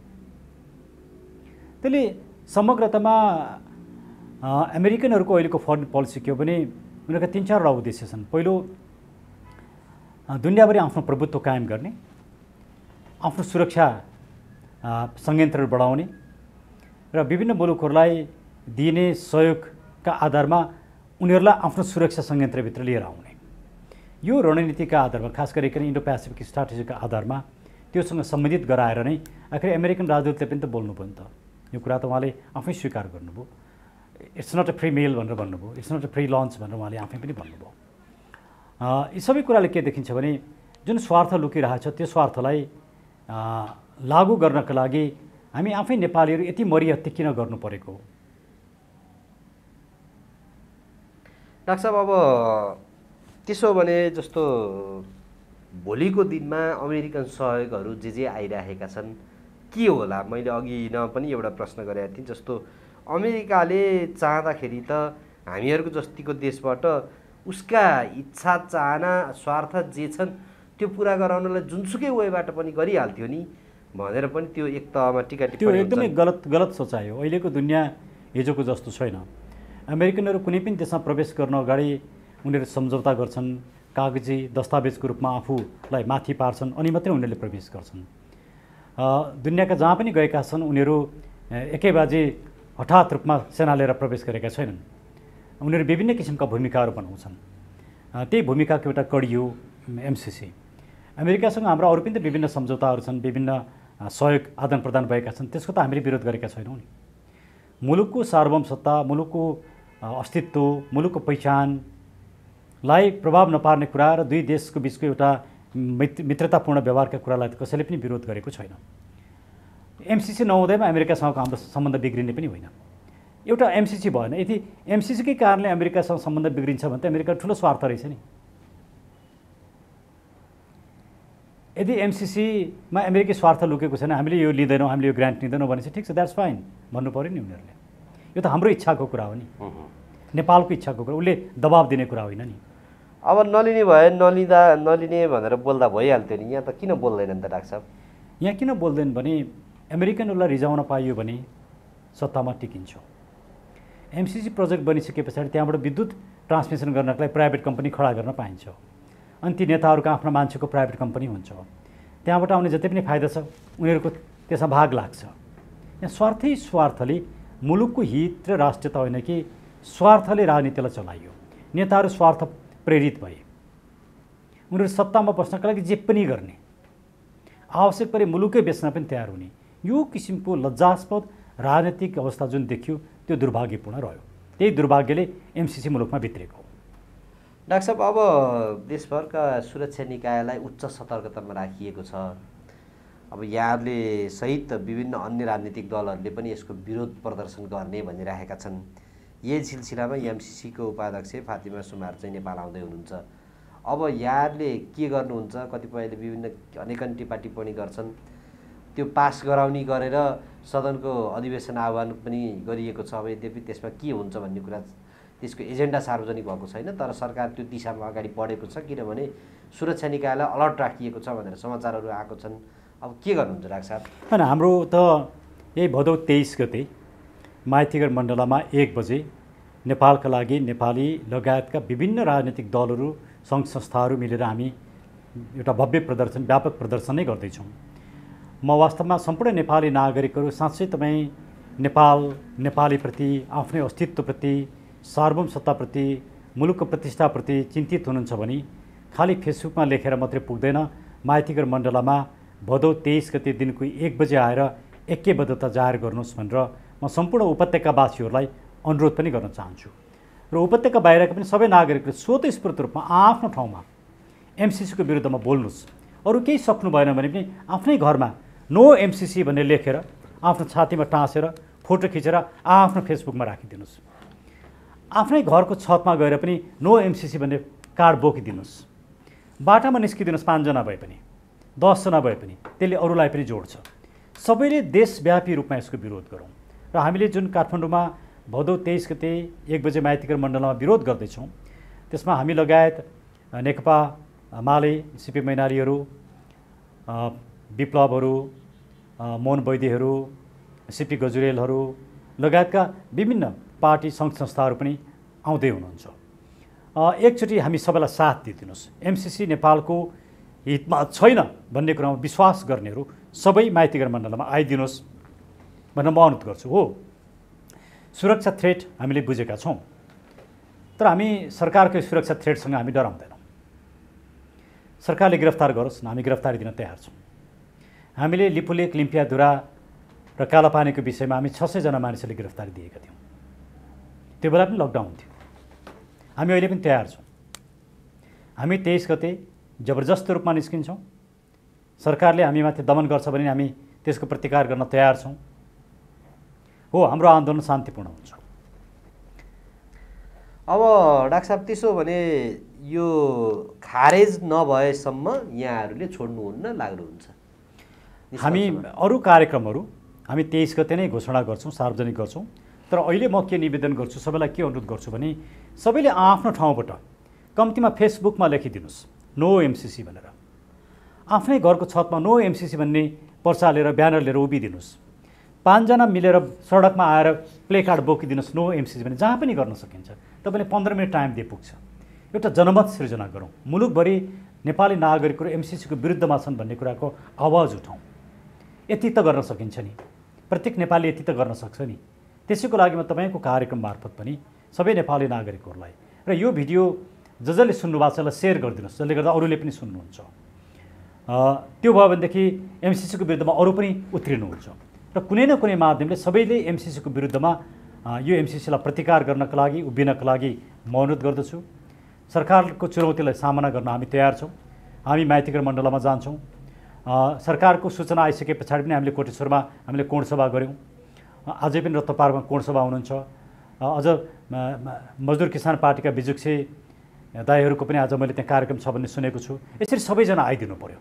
त्यसले समग्रतामा अमेरिकनहरूको अहिलेको फरेन पोलिसी के हो भने उनीहरूका 3-4 उद्देश्य छन्। पहिलो, दुनियाँभरि आफ्नो प्रभुत्व कायम गर्ने, आफ्नो सुरक्षा संयन्त्रहरू बढाउने र विभिन्न मुलुकहरूलाई दिने सहयोगका आधारमा उनीहरूलाई आफ्नो सुरक्षा संयन्त्रभित्र लिएर आउने। यो रणनीतिका आधारमा, खास गरिकन इन्डो पेसिफिक स्ट्राटेजीका आधारमा त्योसँग सम्बन्धित गराएर नै आखिर अमेरिकन राजदूतले पनि त बोल्नुभयो नि त। यो कुरा त उहाँले आफै स्वीकार गर्नुभयो। It's not a free meal भनेर भन्नुभयो, it's not a free lunch भनेर उहाँले आफै पनि भन्नुभयो। यी सबै कुराले के देखिन्छ भने जुन स्वार्थ लुकिरहेछ त्यो स्वार्थलाई लागू गर्नका लागि हामी आफै नेपालीहरू यति मरिहत्ते किन गर्नु परेको हो? डाक्टर साहब, अब त्यसो भने जस्तो भोलिको दिनमा अमेरिकन सहयोगहरू जे आइरहेका छन् के होला? मैले अघि पनि एउटा प्रश्न गरेको थिएँ, जस्तो अमेरिकाले चाहँदाखेरि त हामीहरूको जतिको देशबाट उसका इच्छा चाहना स्वार्थ जे छन् त्यो पुरा गराउनलाई जुनसुकै वेबाट पनि गरिहाल्थ्यो नि भनेर पनि त्यो एक तहमा टिका टिप्पणी। त्यो एकदमै गलत सोचाइ हो। अहिलेको दुनियाँ हिजोको जस्तो छैन। अमेरिकनहरू कुनै पनि देशमा प्रवेश गर्न अगाडि उनीहरू सम्झौता गर्छन्, कागजी दस्तावेजको रूपमा आफूलाई माथि पार्छन्, अनि मात्रै उनीहरूले प्रवेश गर्छन्। दुनियाँका जहाँ पनि गएका छन् उनीहरू एकैबाजी हठात रूपमा सेना लिएर प्रवेश गरेका छैनन्। उनीहरू विभिन्न किसिमका भूमिकाहरू बनाउँछन्। त्यही भूमिकाको एउटा कडी हो एमसिसी। अमेरिकासँग हाम्रो अरू पनि त विभिन्न सम्झौताहरू छन्, विभिन्न सहयोग आदान प्रदान भएका छन्, त्यसको त हामीले विरोध गरेका छैनौँ नि। मुलुकको सार्वभौमसत्ता, मुलुकको अस्तित्व, मुलुकको पहिचानलाई प्रभाव नपार्ने कुरा र दुई देशको बिचको एउटा मित्रतापूर्ण व्यवहारका कुरालाई त कसैले पनि विरोध गरेको छैन। एमसिसी नहुँदैमा अमेरिकासँगको हाम्रो सम्बन्ध बिग्रिने पनि होइन। एउटा एमसिसी भएन। यदि एमसिसीकै कारणले अमेरिकासँग सम्बन्ध बिग्रिन्छ भने त अमेरिका ठुलो स्वार्थ रहेछ नि। यदि एमसिसीमा अमेरिकी स्वार्थ लुकेको छैन, हामीले यो लिँदैनौँ, हामीले यो ग्रान्ट लिँदैनौँ भने चाहिँ ठिक छ, द्याट्स फाइन भन्नु पऱ्यो नि उनीहरूले। यो त हाम्रो इच्छाको कुरा हो नि, नेपालको इच्छाको कुरा, उसले दबाब दिने कुरा होइन नि। अब नलिने भए नलिने भनेर बोल्दा भइहाल्थ्यो नि। यहाँ त किन बोल्दैनन् त डाक्टर साहब? यहाँ किन बोल्दैन भने अमेरिकनहरूलाई रिजाउन पाइयो भने सत्तामा टिकिन्छ। एमसिसी प्रोजेक्ट बनिसके पछाडि त्यहाँबाट विद्युत ट्रान्समिसन गर्नको लागि प्राइभेट कम्पनी खडा गर्न पाइन्छ, अनि ती नेताहरूको आफ्नो मान्छेको प्राइभेट कम्पनी हुन्छ। त्यहाँबाट आउने जति पनि फाइदा छ उनीहरूको त्यसमा भाग लाग्छ। यहाँ स्वार्थले मुलुकको हित र राष्ट्रियता होइन कि स्वार्थले राजनीतिलाई चलाइयो। नेताहरू स्वार्थ प्रेरित भए, उनीहरू सत्तामा बस्नका लागि जे पनि गर्ने, आवश्यक परे मुलुकै बेच्न पनि तयार हुने। यो किसिमको लज्जास्पद राजनीतिक अवस्था जुन देखियो त्यो दुर्भाग्यपूर्ण रह्यो। त्यही दुर्भाग्यले एमसिसी मुलुकमा भित्रेको। डाक्टर साहब, अब देशभरका सुरक्षा निकायलाई उच्च सतर्कतामा राखिएको छ। अब यहाँहरूले सहित विभिन्न अन्य राजनीतिक दलहरूले पनि यसको विरोध प्रदर्शन गर्ने भनिरहेका छन्। यही सिलसिलामा एमसिसीको उपाध्यक्ष फातिमा सुमार चाहिँ नेपाल आउँदै हुनुहुन्छ। अब यहाँहरूले के गर्नुहुन्छ? कतिपयले विभिन्न अनेकन टिप्पा टिप्पणी गर्छन्, त्यो पास गराउने गरेर सदनको अधिवेशन आह्वान पनि गरिएको छ। अब यद्यपि त्यसमा के हुन्छ भन्ने कुरा, त्यसको एजेन्डा सार्वजनिक भएको छैन, तर सरकार त्यो दिशामा अगाडि बढेको छ, किनभने सुरक्षा निकायलाई अलर्ट राखिएको छ भनेर समाचारहरू आएको छन्। अब के गर्नुहुन्छ डाक्टर साहब? होइन, हाम्रो त यही भदौ 23 गते माइतीगढ मण्डलामा 1 बजे नेपालका लागि नेपाली लगायतका विभिन्न राजनीतिक दलहरू, सङ्घ संस्थाहरू मिलेर हामी एउटा भव्य प्रदर्शन, व्यापक प्रदर्शन नै गर्दैछौँ। म वास्तवमा सम्पूर्ण नेपाली नागरिकहरू साँच्चै तपाईँ नेपाल, नेपालीप्रति, आफ्नै अस्तित्वप्रति, सार्वभौम सत्ताप्रति, मुलुकको प्रतिष्ठाप्रति चिन्तित हुनुहुन्छ भने खालि फेसबुकमा लेखेर मात्रै पुग्दैन, माइतीघर मण्डलामा भदौ 23 गते दिनको 1 बजे आएर ऐक्यबद्धता जाहेर गर्नुहोस् भनेर म सम्पूर्ण उपत्यकावासीहरूलाई अनुरोध पनि गर्न चाहन्छु र उपत्यका बाहिरका पनि सबै नागरिकले स्वतस्फूर्त रूपमा आफ्नो ठाउँमा एमसिसीको विरुद्धमा बोल्नुहोस्। अरू केही सक्नु भएन भने पनि आफ्नै घरमा नो एमसिसी भन्ने लेखेर आफ्नो छातीमा टाँसेर फोटो खिचेर आफ्नो फेसबुकमा राखिदिनुहोस्। आफ्नै घरको छतमा गएर पनि नो एमसिसी भन्ने कार्ड बोकिदिनुहोस्। बाटामा निस्किदिनुहोस् 5 जना भए पनि 10 जना भए पनि, त्यसले अरूलाई पनि जोड्छ। सबैले देशव्यापी रूपमा यसको विरोध गरौँ र हामीले जुन काठमाडौँमा भदौ 23 गते 1 बजे माइतीघर मण्डलमा विरोध गर्दैछौँ त्यसमा हामी लगायत नेकपा माले, सिपी मैनालीहरू, विप्लवहरू, मोहन वैद्यहरू, सिपी गजुरेलहरू लगायतका विभिन्न पार्टी सङ्घ संस्थाहरू पनि आउँदै हुनुहुन्छ। एकचोटि हामी सबैलाई साथ दिइदिनुहोस्। एमसिसी नेपालको हितमा छैन भन्ने कुरामा विश्वास गर्नेहरू सबै माइतीघर मण्डलमा आइदिनुहोस् भनेर म अनुरोध गर्छु। हो, सुरक्षा थ्रेट हामीले बुझेका छौँ, तर हामी सरकारको सुरक्षा थ्रेटसँग हामी डराउँदैनौँ। सरकारले गिरफ्तार गरोस् न, हामी गिरफ्तारी दिन तयार छौँ। हामीले लिपुलेक, लिम्पियाधुरा र कालापानीको विषयमा हामी 600 जना मानिसहरूले गिरफ्तारी दिएका थियौँ। त्यो बेला पनि लकडाउन थियो। हामी अहिले पनि तयार छौँ। हामी 23 गते जबरजस्त रूपमा निस्किन्छौँ। सरकारले हामीमाथि दमन गर्छ भने हामी त्यसको प्रतिकार गर्न तयार छौँ। हो, हाम्रो आन्दोलन शान्तिपूर्ण हुन्छ। अब डाक्टर साहब त्यसो भने यो खारेज नभएसम्म यहाँहरूले छोड्नुहुन्न लाग्नुहुन्छ? हामी अरू कार्यक्रमहरू हामी 23 गते नै घोषणा गर्छौँ, सार्वजनिक गर्छौँ। तर अहिले म के निवेदन गर्छु, सबैलाई के अनुरोध गर्छु भने सबैले आफ्नो ठाउँबाट कम्तीमा फेसबुकमा लेखिदिनुहोस् नो एमसिसी भनेर। आफ्नै घरको छतमा नो एमसिसी भन्ने पर्चा लिएर ब्यानर लिएर उभिदिनुहोस्। 5 जना मिलेर सडकमा आएर प्ले कार्ड बोकिदिनुहोस् नो एमसिसी भने। जहाँ पनि गर्न सकिन्छ। तपाईँले 15 मिनट टाइम दिए पुग्छ। एउटा जनमत सिर्जना गरौँ। मुलुकभरि नेपाली नागरिकहरू एमसिसीको विरुद्धमा छन् भन्ने कुराको आवाज उठाउँ। यति त गर्न सकिन्छ नि, प्रत्येक नेपाली यति त गर्न सक्छ नि। त्यसैको लागि म तपाईँको कार्यक्रम मार्फत पनि सबै नेपाली नागरिकहरूलाई र यो भिडियो जसले सुन्नुभएको छ त्यसलाई सेयर गरिदिनुहोस्, जसले गर्दा अरूले पनि सुन्नुहुन्छ। त्यो भयो भनेदेखि एमसिसीको विरुद्धमा अरू पनि उत्रिनुहुन्छ र कुनै न कुनै माध्यमले सबैले एमसिसीको विरुद्धमा यो एमसिसीलाई प्रतिकार गर्नका लागि, उभिनका लागि म अनुरोध गर्दछु। सरकारको चुनौतीलाई सामना गर्न हामी तयार छौँ। हामी माइतीघर मण्डलमा जान्छौँ। सरकारको सूचना आइसके पछाडि पनि हामीले कोटेश्वरमा हामीले कोणसभा गऱ्यौँ। अझै पनि रत्नपार्कमा कोणसभा हुनुहुन्छ। अझ मजदुर किसान पार्टीका बिजुक्से दाईहरूको पनि आज मैले त्यहाँ कार्यक्रम छ भन्ने सुनेको छु। यसरी सबैजना आइदिनु पर्यो,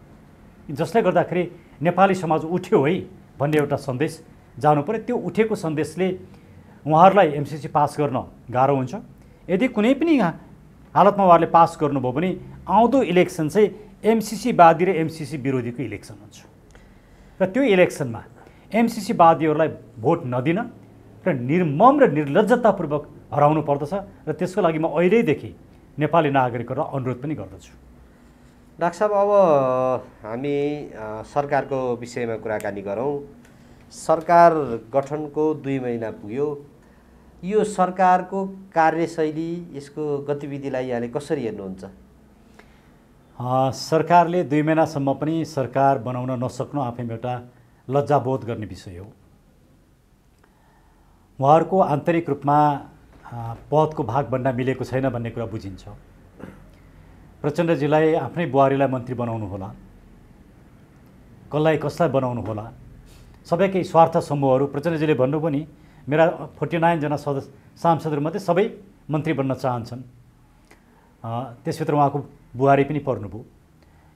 जसले गर्दाखेरि नेपाली समाज उठ्यो है भन्ने एउटा सन्देश जानु पर्यो। त्यो उठेको सन्देशले उहाँहरूलाई एमसिसी पास गर्न गाह्रो हुन्छ। यदि कुनै पनि हालतमा उहाँहरूले पास गर्नुभयो भने आउँदो इलेक्सन चाहिँ एमसिसीवादी र एमसिसी विरोधीको इलेक्सन हुन्छ र त्यो इलेक्सनमा एमसिसीवादीहरूलाई भोट नदिन र निर्मम र निर्लज्जतापूर्वक हराउनु पर्दछ र त्यसको लागि म अहिलेदेखि नेपाली नागरिकहरूलाई अनुरोध पनि गर्दछु। डाक्टर साहब, अब हामी सरकारको विषयमा कुराकानी गरौँ। सरकार गठनको 2 महिना पुग्यो। यो सरकारको कार्यशैली, यसको गतिविधिलाई यहाँले कसरी हेर्नुहुन्छ? सरकारले 2 महिनासम्म पनि सरकार बनाउन नसक्नु आफैमा एउटा लज्जाबोध गर्ने विषय हो। उहाँहरूको आन्तरिक रूपमा पदको भागभन्डा मिलेको छैन भन्ने कुरा बुझिन्छ। प्रचण्डजीलाई आफ्नै बुहारीलाई मन्त्री बनाउनु होला, कसलाई बनाउनु होला, सबैकै स्वार्थ समूहहरू। प्रचण्डजीले भन्नुभयो नि मेरा 49 जना सांसदहरूमध्ये सबै मन्त्री बन्न चाहन्छन्। त्यसभित्र उहाँको बुहारी पनि पर्नुभयो।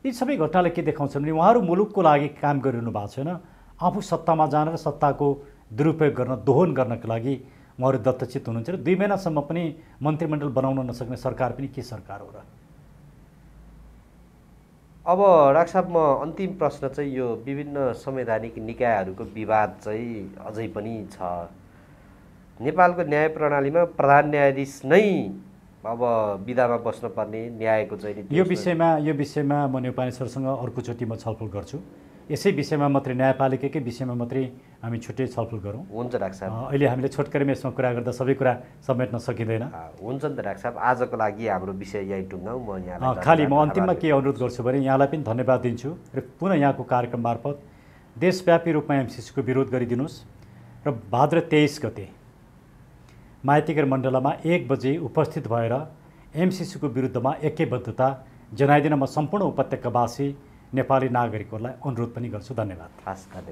यी सबै घटनाले के देखाउँछन् भने उहाँहरू मुलुकको लागि काम गरिरहनु भएको छैन। आफू सत्तामा जान र सत्ताको दुरुपयोग गर्न, दोहन गर्नका लागि उहाँहरू दत्तचित हुनुहुन्छ र 2 महिनासम्म पनि मन्त्रीमण्डल बनाउन नसक्ने सरकार पनि के सरकार हो र? अब डाक्टर साहब, म अन्तिम प्रश्न चाहिँ यो विभिन्न संवैधानिक निकायहरूको विवाद चाहिँ अझै पनि छ। नेपालको न्याय प्रणालीमा प्रधान न्यायाधीश नै अब विधामा बस्नुपर्ने न्यायको चाहिँ यो विषयमा म नेपाली सरसँग अर्कोचोटि म छलफल गर्छु। यसै विषयमा मात्रै न्यायपालिकाकै विषयमा मात्रै हामी छुट्टै छलफल गरौँ। हुन्छ डाक्टर साहब, अहिले हामीले छोटकरीमा यसमा कुरा गर्दा सबै कुरा समेट्न सकिँदैन। हुन्छ नि त डाक्टर साहब, आजको लागि हाम्रो विषय यही टुङ्गाउँ। म यहाँलाई खालि म अन्तिममा के अनुरोध गर्छु भने यहाँलाई पनि धन्यवाद दिन्छु र पुनः यहाँको कार्यक्रम मार्फत देशव्यापी रूपमा एमसिसीको विरोध गरिदिनुहोस् र भाद्र 23 गते माइतीघर मण्डलामा 1 बजे उपस्थित भएर एमसिसीको विरुद्धमा ऐक्यबद्धता जनाइदिन म सम्पूर्ण उपत्यकावासी नेपाली नागरिकहरूलाई अनुरोध पनि गर्छु। धन्यवाद। हस्, धन्यवाद।